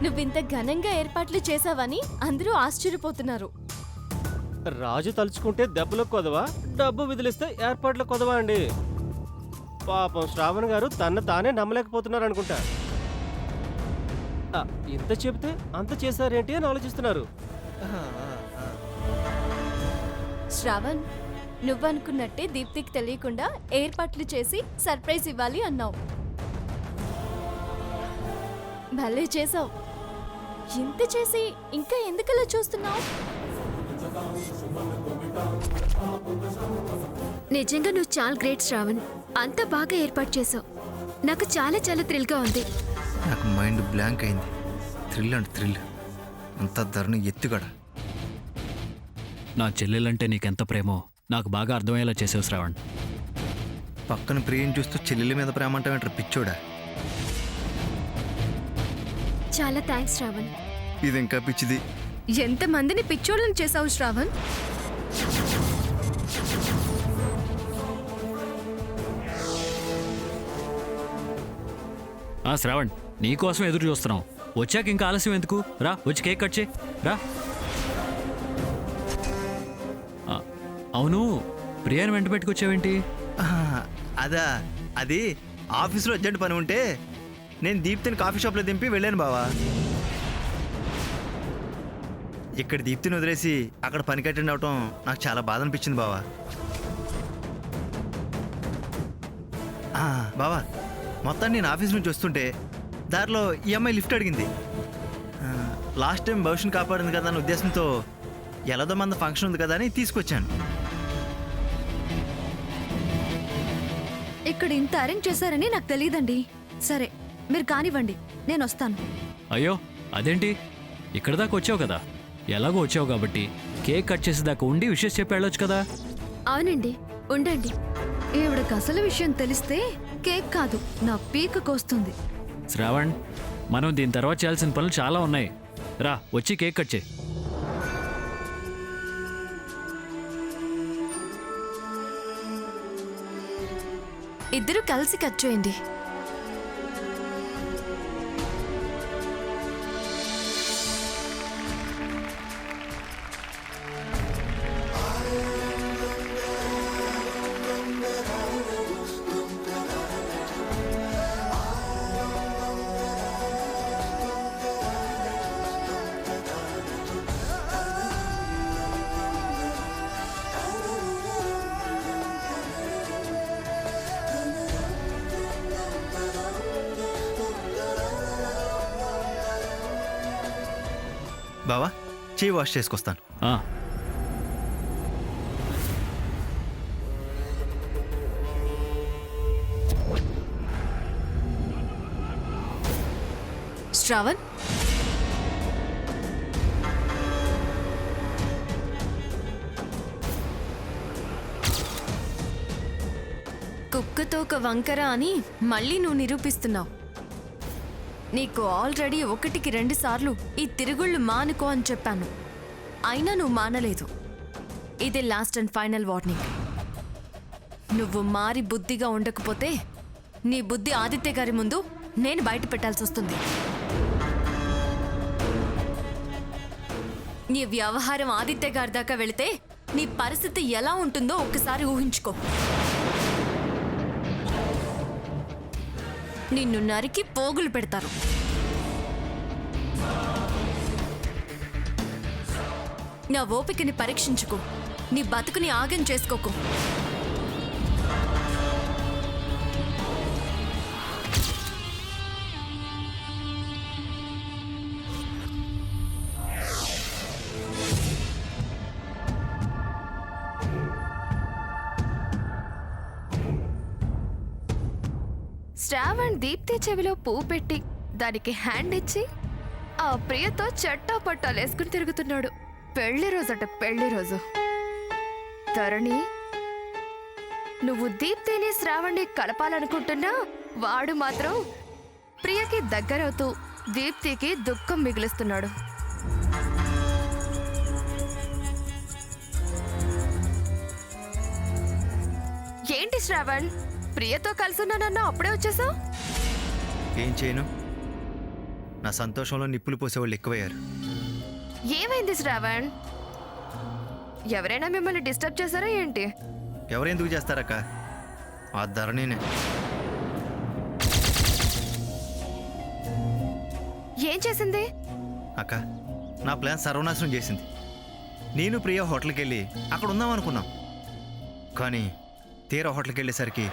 నువ్వింత ఘనంగా ఏర్పాట్లు చేసావని అందరూ ఆశ్చర్యపోతున్నారు. రాజు తలుచుకుంటే దెబ్బలకు కొదవా, డబ్బు విదిలిస్తే ఏర్పాట్ల కొదవా అండి. పాపం శ్రావణ్ గారు తన తానే నమ్మలేకపోతున్నారు అనుకుంటా. ఇంత చెబితే అంత చేశారేంటి అని ఆలోచిస్తున్నారు. శ్రావణ్, నువ్వనుకున్నట్టే దీప్తికి తెలియకుండా ఏర్పాట్లు చేసి సర్ప్రైజ్ ఇవ్వాలి అన్నావు. భలే చేసావు. ఇంత చేసి ఇంకా ఎందుకలా చూస్తున్నావు? నిజంగా నువ్వు చాలా గ్రేట్ శ్రావణ్. అంత బాగా ఏర్పాటు చేసావు. నాకు చాలా చాలా థ్రిల్గా ఉంది. నాకు మైండ్ బ్లాంక్ అయింది. థ్రిల్ అంటే థ్రిల్, అంత ధరని ఎత్తుగడ. నా చెల్లెలంటే నీకెంత ప్రేమో నాకు బాగా అర్థమయ్యేలా చేసావు శ్రావణ్. పక్కన ప్రియం చూస్తూ చెల్లెల మీద ప్రేమ అంటావేంటారు పిచ్చోడా? చాలా థ్యాంక్స్ శ్రావణ్. ఇది ఇంకా పిచ్చిది. ఎంతమందిని పిచ్చోళ్ళని చేసావు శ్రావణ్. శ్రావణ్, నీకోసం ఎదురు చూస్తున్నాం. వచ్చాక ఇంకా ఆలస్యం ఎందుకు? రా, వచ్చి కేక్ కట్ చేయి. రా. అవును, ప్రియాని వెంట పెట్టుకొచ్చావేంటి? అదా, అది ఆఫీస్లో అర్జెంట్ పని ఉంటే నేను దీప్తిని కాఫీ షాప్లో దింపి వెళ్ళాను బావా. ఇక్కడ దీప్తిని వదిలేసి అక్కడ పని కట్టండి అవటం నాకు చాలా బాధ అనిపించింది బావా. బావా, మొత్తాన్ని నేను ఆఫీస్ నుంచి వస్తుంటే దారిలో ఈ అమ్మాయి లిఫ్ట్ అడిగింది. లాస్ట్ టైం భవిష్యత్తు కాపాడింది కదా అన్న ఉద్దేశంతో ఎలాదో మంది ఫంక్షన్ ఉంది కదా అని తీసుకొచ్చాను. ఇక్కడ ఇంత అరేంజ్ చేశారని నాకు తెలియదండి. సరే, మీరు కానివ్వండి, నేను వస్తాను. అయ్యో, అదేంటి? ఇక్కడ దాకా వచ్చావు కదా, ఎలాగో వచ్చావు కాబట్టి కేక్ కట్ చేసేదాకా ఉండి విషయం చెప్పి వెళ్ళొచ్చు కదా. అవునండి, ఉండండి. ఈవిడకి అసలు విషయం తెలిస్తే కేక్ కాదు నా పీక కోస్తుంది. శ్రావణ్, మనం దీని తర్వాత చేయాల్సిన పనులు చాలా ఉన్నాయి. రా, వచ్చి కేక్ కట్ చేయి. ఇద్దరు కలిసి కట్ చేయండి. బావా, చేయి వాష్ చేసుకొస్తాను. శ్రావణ్, కుక్కతో ఒక వంకర అని మళ్ళీ నువ్వు నిరూపిస్తున్నావు. నీకు ఆల్రెడీ 1కి 2 సార్లు ఈ తిరుగుళ్ళు మానుకో అని చెప్పాను, అయినా నువ్వు మానలేదు. ఇది లాస్ట్ అండ్ ఫైనల్ వార్నింగ్. నువ్వు మారి బుద్ధిగా ఉండకపోతే నీ బుద్ధి ఆదిత్య గారి ముందు నేను బయట పెట్టాల్సి వస్తుంది. నీ వ్యవహారం ఆదిత్య గారి దాకా వెళితే నీ పరిస్థితి ఎలా ఉంటుందో ఒక్కసారి ఊహించుకో. నిన్ను నరికి పోగులు పెడతారు. నా ఓపికని పరీక్షించుకో, నీ బతుకుని ఆగం చేసుకోకు. శ్రావణ్ దీప్తి చెవిలో పువ్వు పెట్టి దానికి హ్యాండ్ ఇచ్చి ఆ ప్రియతో చట్టా పట్టాలు వేసుకుని తిరుగుతున్నాడు. పెళ్లి రోజట పెళ్లి రోజు. ధరణి, నువ్వు దీప్తిని శ్రావణ్ణి కలపాలనుకుంటున్నా వాడు మాత్రం ప్రియకి దగ్గరవుతూ దీప్తికి దుఃఖం మిగులుస్తున్నాడు. ఏంటి శ్రావణ్, ప్రియతో కలుసున్నానన్నా అప్పుడే వచ్చేసావు? ఏం చేయను, నా సంతోషంలో నిప్పులు పోసేవాళ్ళు ఎక్కువయ్యారు. ఏమైంది శ్రావణ్? ఎవరైనా మిమ్మల్ని డిస్టర్బ్ చేశారా ఏంటి? ఎవరెందుకు చేస్తారక్క? ఆ ధరణినే. ఏం చేసింది? అక్క, నా ప్లాన్ సర్వనాశనం చేసింది. నేను ప్రియ హోటల్కి వెళ్ళి అక్కడ ఉందాం అనుకున్నాం. కానీ తీరా హోటల్కి వెళ్ళేసరికి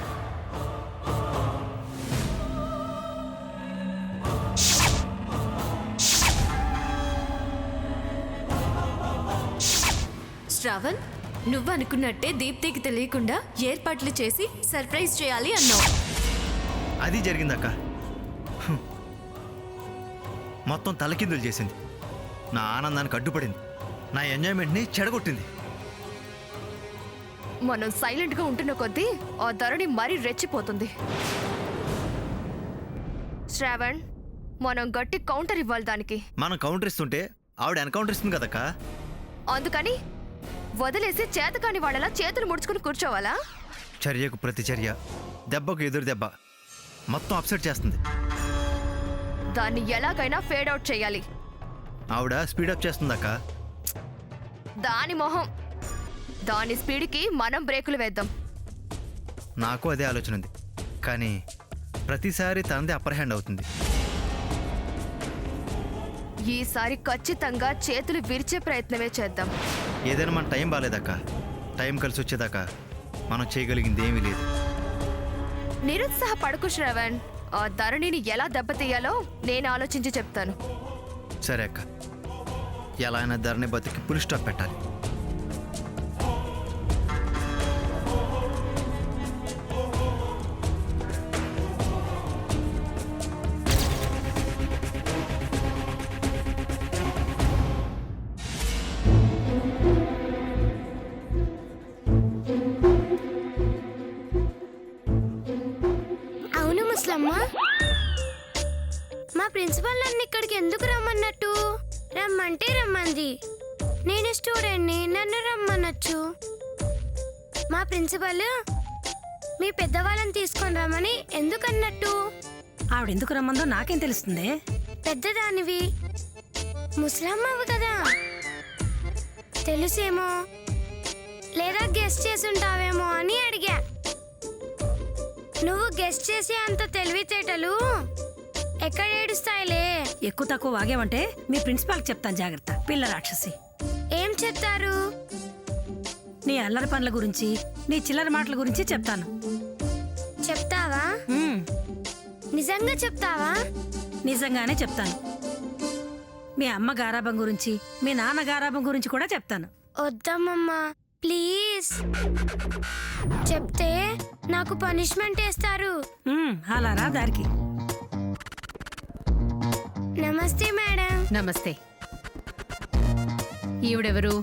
శ్రావణ్, నువ్వు అనుకున్నట్టే దీప్తికి తెలియకుండా ఏర్పాట్లు చేసి సర్ప్రైజ్ చేయాలి అన్నావు. అది జరిగిందక్క. మొత్తం తలకిందులు చేసింది. నా ఆనందానికి అడ్డుపడింది. నా ఎంజాయ్మెంట్ని చెడగొట్టింది. మనం సైలెంట్గా ఉంటున్న కొద్దీ ఆ ధరణి మరీ రెచ్చిపోతుంది. శ్రావణ్, మనం గట్టి కౌంటర్ ఇవ్వాలి దానికి. మనం కౌంటర్ ఇస్తుంటే ఆవిడ ఎన్కౌంటర్ ఇస్తుంది కదక్క. అందుకని వదిలేసి చేతకాని వాళ్ళలా చేతులు ముడుచుకుని కూర్చోవాలా? చర్యకు ప్రతిచర్య, దెబ్బకు ఎదురు దెబ్బ, మొత్తం అప్సెట్ చేస్తుంది. దాన్ని ఎలాగైనా ఫేడ్ అవుట్ చేయాలి. ఆవిడ స్పీడప్ చేస్తుందక్క. దాని మొహం, దాని స్పీడ్కి మనం బ్రేకులు వేద్దాం. నాకు అదే ఆలోచన ఉంది. కానీ ప్రతిసారి తనదే అప్పర్ హ్యాండ్ అవుతుంది. ఈసారి ఖచ్చితంగా చేతులు విరిచే ప్రయత్నమే చేద్దాం. ఏదైనా మన టైం బాగాలేదక్క. టైం కలిసి వచ్చేదాకా మనం చేయగలిగింది ఏమీ లేదు. నిరుత్సాహపడకు శ్రవణ్. ఆ ధరణిని ఎలా దెబ్బతీయాలో నేను ఆలోచించి చెప్తాను. సరే అక్క, ఎలా అయినా ధరణి బతికి పులి స్టాప్ పెట్టాలి. అవును ముసలమ్మ, మా ప్రిన్సిపల్ నన్ను ఇక్కడికి ఎందుకు రమ్మన్నట్టు? రమ్మంటే రమ్మంది. నేను స్టూడెంట్ని, నన్ను రమ్మనొచ్చు. మా ప్రిన్సిపల్ మీ పెద్దవాళ్ళని తీసుకొని రమ్మని ఎందుకన్నట్టు? ఆవిడెందుకు రమ్మందో నాకేం తెలుస్తుంది? పెద్దదానివి, ముసలమ్మవు కదా, తెలుసేమో లేదా గెస్ట్ చేసుంటావేమో అని అడిగా. నువ్వు గెస్ట్ చేసే అంత తెలివితేటలు ఎక్కడ ఏడుస్తాయిలే. ఎక్కువ తక్కువ వాగావంటే మీ ప్రిన్సిపాల్కి చెప్తాను, జాగ్రత్త. పిల్ల రాక్షసి. ఏం చెప్తారు? నీ అల్లరి పనుల గురించి, నీ చిల్లర మాటల గురించి చెప్తాను. చెప్తావా? ఉమ్, నిజంగా చెప్తావా? నిజంగానే చెప్తాను. మీ అమ్మ గారాబం గురించి, మీ నాన్న గారాబం గురించి కూడా చెప్తాను. వద్దమ్మమ్మా, ప్లీజ్. చెప్తే నాకు పనిష్మెంట్ వేస్తారు. అలా రా దారికి. నమస్తే మేడం. నమస్తే. ఈవిడెవరు?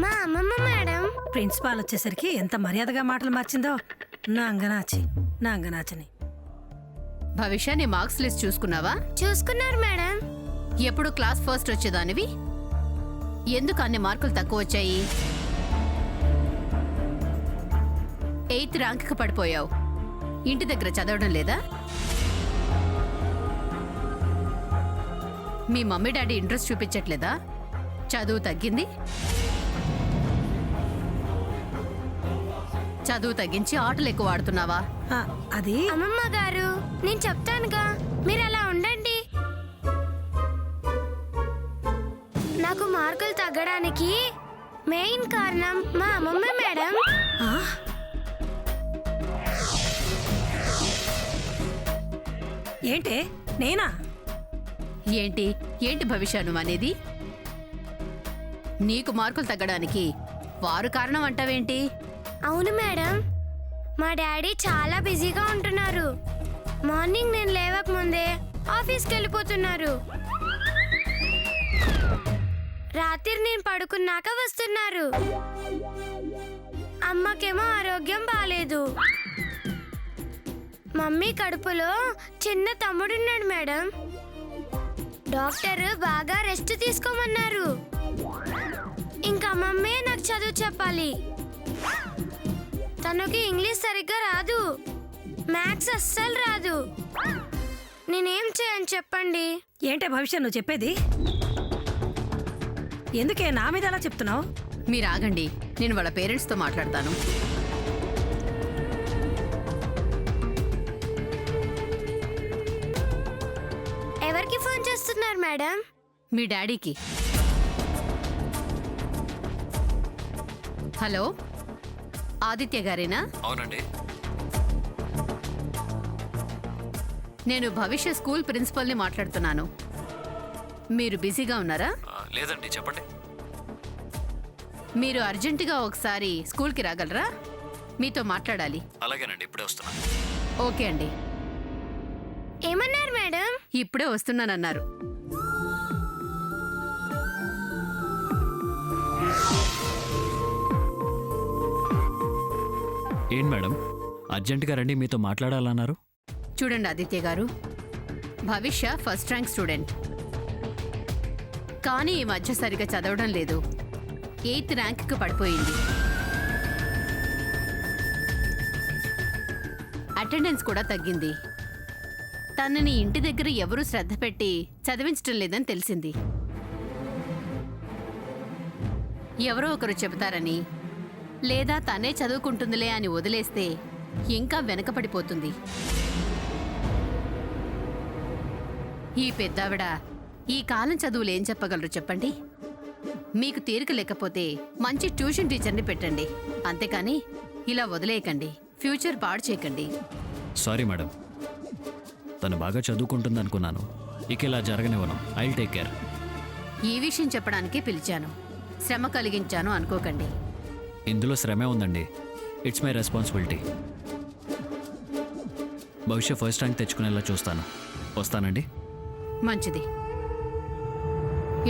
మా అమ్మమ్మ మేడం. ప్రిన్సిపాల్ వచ్చేసరికి ఎంత మర్యాదగా మాటలు మార్చిందో. నా అంగనాచని. భవిష్య, నీ మార్క్స్ లిస్ట్ చూసుకున్నావా? చూసుకున్నారు మేడం. ఎప్పుడు క్లాస్ ఫస్ట్ వచ్చేదానివి, ఎందుకు అన్ని మార్కులు తక్కువ వచ్చాయి? 8th ర్యాంక్కి పడిపోయావు. ఇంటి దగ్గర చదవడం లేదా? మీ మమ్మీ డాడీ ఇంట్రెస్ట్ చూపించట్లేదా? చదువు తగ్గింది. చదువు తగ్గించి ఆటలు ఎక్కువ ఆడుతున్నావా? అది అమ్మమ్మ గారు, నేను చెప్తానుగా, మీరు అలా ఉండండి. నాకు మార్కులు తగ్గడానికి మెయిన్ కారణం మా అమ్మమ్మ మేడం. ఏంటే? నేనా? ఏంటి భవిష్య నువ్వు అనేది? నీకు మార్కులు తగ్గడానికి వారు కారణం అంటావేంటి? అవును మేడం, మా డాడీ చాలా బిజీగా ఉంటున్నారు. మార్నింగ్ నేను లేవక ముందే ఆఫీస్కి వెళ్ళిపోతున్నారు. రాత్రి నేను పడుకున్నాక వస్తున్నారు. అమ్మకేమో ఆరోగ్యం బాలేదు. మమ్మీ కడుపులో చిన్న తమ్ముడున్నాడు మేడం. డాక్టర్ బాగా రెస్ట్ తీసుకోమన్నారు. ఇంకా మమ్మీ నాకు చదువు చెప్పాలి. తనకి ఇంగ్లీష్ సరిగ్గా రాదు, మ్యాథ్స్ అస్సలు రాదు. నేనేం చేయని చెప్పండి. ఏంటే భవిష్యత్ నువ్వు చెప్పేది? ఎందుకే నా మీద అలా చెప్తున్నావు? మీరు ఆగండి, నేను వాళ్ళ పేరెంట్స్తో మాట్లాడతాను. ఎవరికి ఫోన్ చేస్తున్నారు మేడం? మీ డాడీకి. హలో, ఆదిత్య గారేనా? అవునండి. నేను భవిష్య స్కూల్ ప్రిన్సిపల్ని మాట్లాడుతున్నాను. మీరు బిజీగా ఉన్నారా? లేదండి, చెప్పండి. మీరు అర్జెంటుగా ఒకసారి స్కూల్కి రాగలరా? మీతో మాట్లాడాలి. అలాగేనండి, ఇప్పుడే వస్తున్నాను. ఓకే అండి. ఏమన్నారు మేడం? ఇప్పుడే వస్తున్నానన్నారు. ఏంటి మేడం, అర్జెంటుగా రండి, మీతో మాట్లాడాలన్నారు. చూడండి ఆదిత్య గారు, భవిష్య ఫస్ట్ ర్యాంక్ స్టూడెంట్, కానీ ఈ మధ్య సరిగా చదవడం లేదు. 8th ర్యాంక్కి పడిపోయింది. అటెండెన్స్ కూడా తగ్గింది. తనని ఇంటి దగ్గర ఎవరూ శ్రద్ధ పెట్టి చదివించడం లేదని తెలిసింది. ఎవరో ఒకరు చెబుతారని, లేదా తనే చదువుకుంటుందిలే అని వదిలేస్తే ఇంకా వెనకపడిపోతుంది. ఈ పెద్దావిడ ఈ కాలం చదువులు ఏం చెప్పగలరు చెప్పండి? మీకు తీరిక లేకపోతే మంచి ట్యూషన్ టీచర్ని పెట్టండి, అంతేకాని ఇలా వదిలేయకండి. ఫ్యూచర్ పాడు చేయకండి. సారీ మేడం, తను బాగా చదువుకుంటుంది అనుకున్నాను. ఇక ఇలా జరగనివ్వను. I will take care. ఈ విషయం చెప్పడానికే పిలిచాను. శ్రమ కలిగించాను అనుకోకండి. ఇందులో శ్రమే ఉందండి. It's my responsibility. భవిష్యత్ ఫస్ట్ ర్యాంక్ తెచ్చుకునేలా చూస్తాను. వస్తానండి. మంచిది.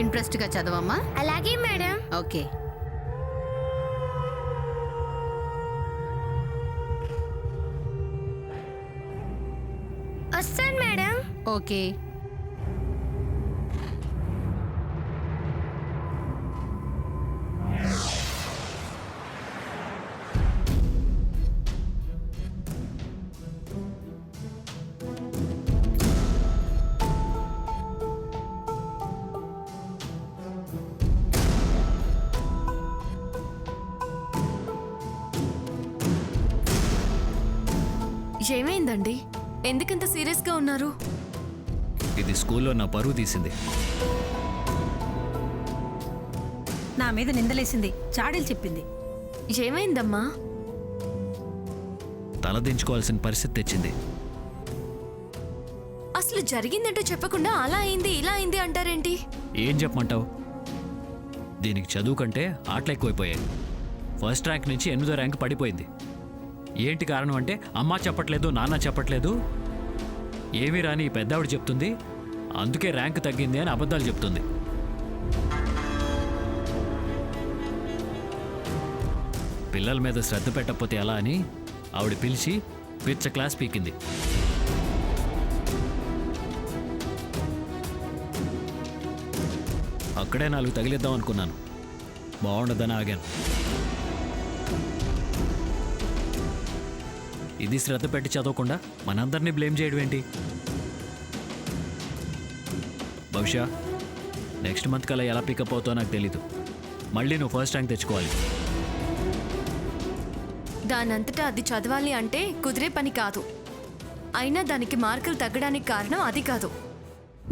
ఇంట్రెస్ట్గా చదవమ్మా. అలాగే మేడం. ఓకే. వస్తాను మేడం. ఓకే. ఏమైందండి? ఎందుకంత సీరియస్గా ఉన్నారు? ఇది స్కూల్లో నా పరువు తీసింది. నా మీద నిందలేసింది, చాడీలు చెప్పింది. ఏమైందమ్మా? తలదించుకోవాల్సిన పరిస్థితి తెచ్చింది. అసలు జరిగిందంటూ చెప్పకుండా అలా అయింది ఇలా అయింది అంటారేంటి? ఏం చెప్పమంటావు? దీనికి చదువు కంటే ఆటలు ఎక్కువైపోయాయి. ఫస్ట్ ర్యాంక్ నుంచి 8వ ర్యాంక్ పడిపోయింది. ఏంటి కారణం అంటే అమ్మ చెప్పట్లేదు, నాన్న చెప్పట్లేదు, ఏమీ రాని ఈ పెద్దావిడ చెప్తుంది. అందుకే ర్యాంక్ తగ్గింది అని అబద్ధాలు చెప్తుంది. పిల్లల మీద శ్రద్ధ పెట్టకపోతే ఎలా అని ఆవిడ పిలిచి పిచ్చ క్లాస్ పీకింది. అక్కడే 4 తగిలిద్దాం అనుకున్నాను. బాగుండదని ఆగాను. ఇది శ్రద్ధ పెట్టి చదవకుండా మనందరినీ బ్లేమ్ చేయడం ఏంటి? బహుశా నెక్స్ట్ మంత్ కల్లా ఎలా పికప్ అవుతావో నాకు తెలీదు. మళ్ళీ నువ్వు ఫస్ట్ ర్యాంక్ తెచ్చుకోవాలి. దానంతటా అది చదవాలి అంటే కుదిరే పని కాదు. అయినా దానికి మార్కులు తగ్గడానికి కారణం అది కాదు,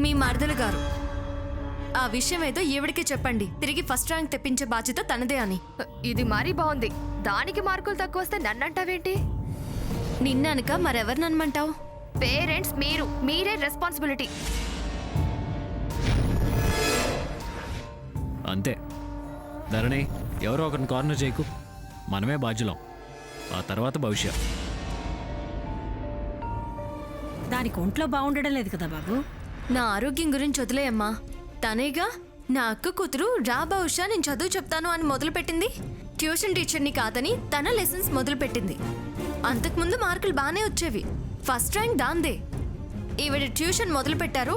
మీ మరదలు గారు. ఆ విషయం ఏదో ఈవిడికి చెప్పండి. తిరిగి ఫస్ట్ ర్యాంక్ తెప్పించే బాధ్యత తనదే అని. ఇది మరీ బాగుంది. దానికి మార్కులు తక్కువ వస్తే నన్నంటావేంటి? నిన్ననక మరెవరిని అనమంటావు? పేరెంట్స్ మీరే రెస్పాన్సిబిలిటీ. అంతే ధరణి, ఎవరో ఒకరిని కార్నర్ చేయకు. మనమే బాధ్యులం. ఆ తర్వాత భవిష్యత్. దానికి ఒంట్లో బాగుండడం లేదు కదా బాబు. నా ఆరోగ్యం గురించి వదిలేయమ్మా. తనేగా నా అక్క కూతురు రా బహుశా నేను చదువు చెప్తాను అని మొదలుపెట్టింది. ట్యూషన్ టీచర్ని కాదని తన లెసన్స్ మొదలుపెట్టింది. అంతకుముందు మార్కులు బాగానే వచ్చేవి. ఫస్ట్ ర్యాంక్ దాందే. ఈవిడ ట్యూషన్ మొదలు పెట్టారు.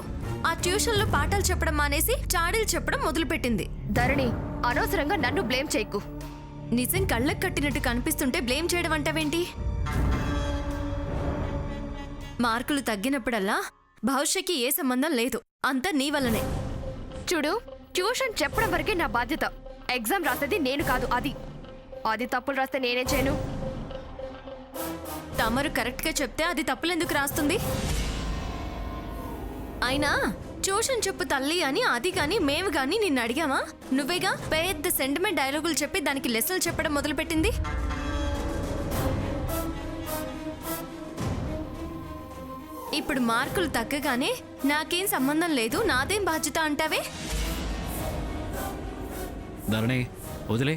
ఆ ట్యూషన్లో పాఠాలు చెప్పడం మానేసి చాడీలు చెప్పడం మొదలుపెట్టింది. ధరణి, అనవసరంగా నన్ను బ్లేమ్ చేయకు. నిజం కళ్ళకు కట్టినట్టు కనిపిస్తుంటే బ్లేమ్ చేయడం అంటావేంటి? మార్కులు తగ్గినప్పుడల్లా భవిష్యకి ఏ సంబంధం లేదు, అంతా నీ వల్లనే. చూడు, ట్యూషన్ చెప్పడం వరకే నా బాధ్యత. ఎగ్జామ్ రాసేది నేను కాదు, అది తప్పులు రాస్తే నేనేం చేయను? తమరు కరెక్ట్గా చెప్తే అది తప్పులెందుకు రాస్తుంది? అయినా ట్యూషన్ చెప్పు తల్లి అని అది కానీ మేము కానీ నిన్ను అడిగామా? నువ్వేగా పెద్ద సెంటిమెంట్ డైలాగులు చెప్పి దానికి లెసన్లు చెప్పడం మొదలుపెట్టింది. ఇప్పుడు మార్కులు తగ్గగానే నాకేం సంబంధం లేదు, నాదేం బాధ్యత అంటావే? ధరణి వదిలే,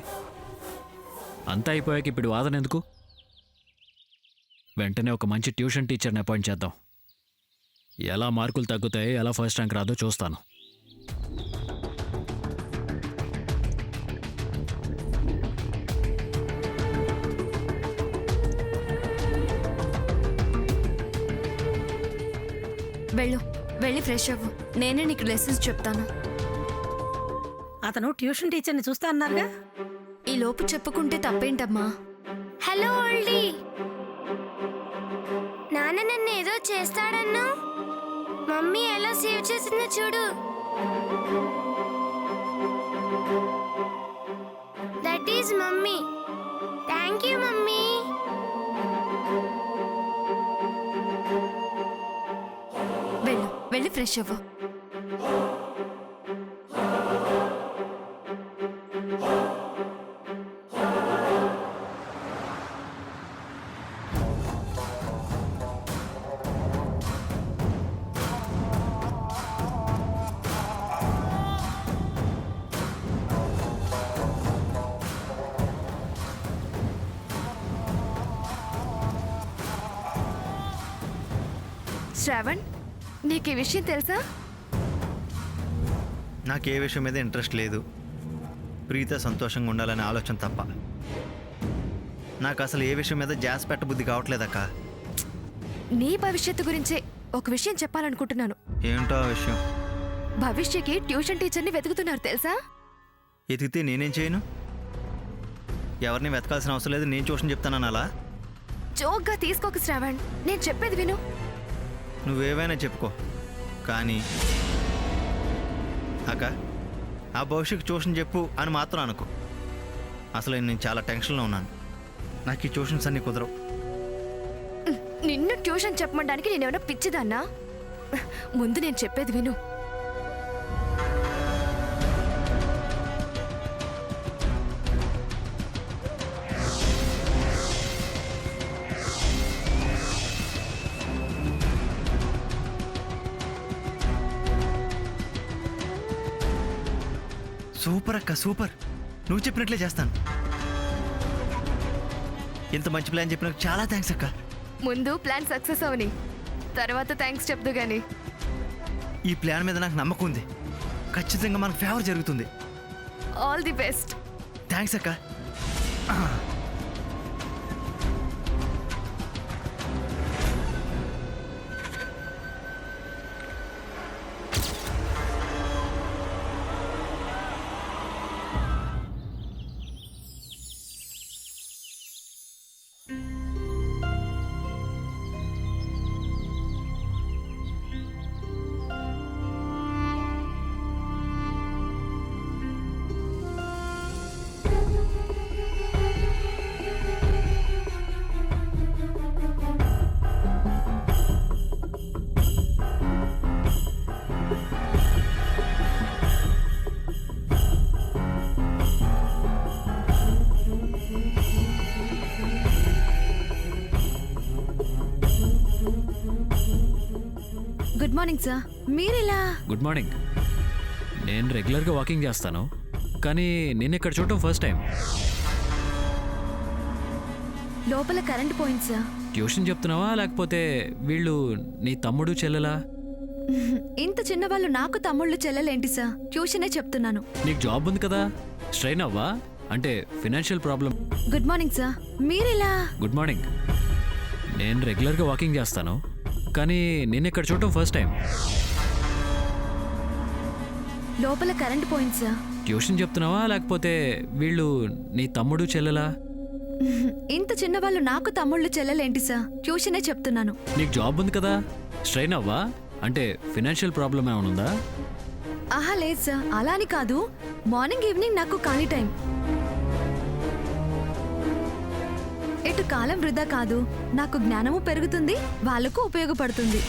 అంతా అయిపోయాక ఇప్పుడు వాదన ఎందుకు? వెంటనే ఒక మంచి ట్యూషన్ టీచర్ని అపాయింట్ చేద్దాం. ఎలా మార్కులు తగ్గుతాయి, ఎలా ఫస్ట్ ర్యాంక్ రాదో చూస్తాను. వెళ్ళి ఫ్రెష్ అవ్వు, నేనే నీకు లెసన్స్ చెప్తాను. అతను ట్యూషన్ టీచర్ని చూస్తా అన్నారుగా. ఈ లోపు చెప్పుకుంటే తప్పేంటమ్మా? హలో ఓల్డీ, నాన్న నన్ను ఏదో చేస్తాడన్నా. మమ్మీ ఎలా సేవ్ చేసిందో చూడు. That is mummy. Thank you mummy. వెళ్ళి ఫ్రెష్ అవ్వు. శ్రావణ్, నీకు ఈ విషయం తెలుసా? నాకు ఏ విషయం మీద ఇంట్రెస్ట్ లేదు. ప్రీత సంతోషంగా ఉండాలనే ఆలోచన తప్ప నాకు అసలు ఏ విషయం మీద జాస్ పెట్టబుద్ధి కావట్లేదక్క. నీ భవిష్యత్తు గురించే ఒక విషయం చెప్పాలనుకుంటున్నాను. ఏంటో ఆ విషయం? భవిష్యకి ట్యూషన్ టీచర్ని వెతుకుతున్నారు తెలుసా? ఎతికితే నేనేం చేయను? ఎవరిని వెతకాల్సిన అవసరం లేదు, నేను ట్యూషన్ చెప్తానని అలా జోక్గా తీసుకోక శ్రావణ్, నేను చెప్పేది విను. నువ్వేవైనా చెప్పుకో, కానీ అక్క ఆ భవిష్యత్తు ట్యూషన్ చెప్పు అని మాత్రం అనుకో. అసలు నేను చాలా టెన్షన్లో ఉన్నాను. నాకు ఈ ట్యూషన్స్ అన్నీ కుదరవు. నిన్ను ట్యూషన్ చెప్పమండానికి నేనేమైనా పిచ్చిదాన్నా? ముందు నేను చెప్పేది విను. సూపర్ అక్క, సూపర్. నువ్వు చెప్పినట్లే చేస్తాను. ఇంత మంచి ప్లాన్ చెప్పినందుకు చాలా థ్యాంక్స్ అక్క. ముందు ప్లాన్ సక్సెస్ అవని, తర్వాత థ్యాంక్స్ చెప్దు గాని. ఈ ప్లాన్ మీద నాకు నమ్మకం ఉంది. ఖచ్చితంగా మనకు ఫేవర్ జరుగుతుంది. All the best. థ్యాంక్స్ అక్క. Good morning sir. మీరెలా? Good morning. నేను రెగ్యులర్గా వాకింగ్ చేస్తాను, కానీ నేను ఇక్కడ చూడటం ఫస్ట్ టైం. లోపల కరెంట్ పోయింది సార్. ట్యూషన్ చెప్తున్నావా లేకపోతే వీళ్ళు నీ తమ్ముడు చెల్లెలా? ఇంత చిన్నవాళ్ళు నాకు తమ్ముళ్ళు చెల్లెలేంటి సార్? ట్యూషనే చెప్తున్నాను. నీకు జాబ్ ఉంది కదా, స్ట్రెయిన్ అవ్వా? అంటే financial problem. Good morning sir. మీరెలా? Good morning. నేను రెగ్యులర్గా వాకింగ్ చేస్తాను, కానీ నేను ఇక్కడ చూడటం ఫస్ట్ టైం. లోపల కరెంట్ పోయింది సార్. ట్యూషన్ చెప్తున్నావా లేకపోతే వీళ్ళు నీ తమ్ముడు చెల్లెలా? ఇంత చిన్నవాళ్ళు నాకు తమ్ముళ్ళు చెల్లెలేంటి సార్? ట్యూషనే చెప్తున్నాను. నీకు జాబ్ ఉంది కదా, స్ట్రెయిన్ అవ్వా? అంటే ఫినాన్షియల్ ప్రాబ్లం ఏమైనా ఉందా? ఆహా లేదు సార్, అలా అని కాదు. మార్నింగ్ ఈవినింగ్ నాకు ఖాళీ టైం. ఎటు కాలం వృధా కాదు, నాకు జ్ఞానము పెరుగుతుంది, వాళ్ళకు ఉపయోగపడుతుంది.